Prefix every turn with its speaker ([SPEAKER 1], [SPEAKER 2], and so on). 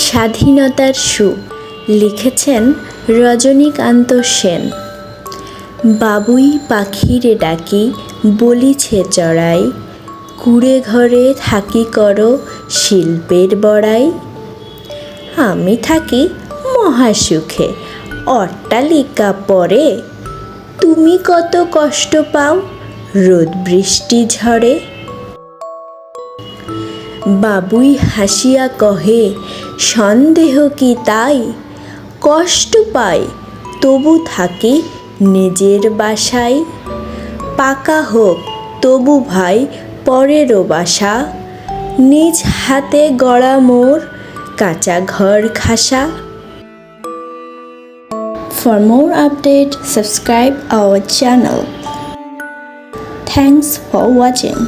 [SPEAKER 1] স্বাধীনতার সুখ লিখেছেন রজনীকান্ত সেন। বাবুই পাখিরে ডাকি বলিছে চড়াই, কুড়ে ঘরে থাকি করো শিল্পের বড়াই। আমি থাকি মহাসুখে অট্টালিকা পরে, তুমি কত কষ্ট পাও রোদ বৃষ্টি ঝড়ে। বাবুই হাসিয়া কহে সন্দেহ কি তাই, কষ্ট পাই তবু থাকি নিজের বাসায়। পাকা হোক তবু ভাই পরেরও বাসা, নিজ হাতে গড়া মোর কাঁচা ঘর খাসা। For more updates, subscribe our channel. Thanks for watching.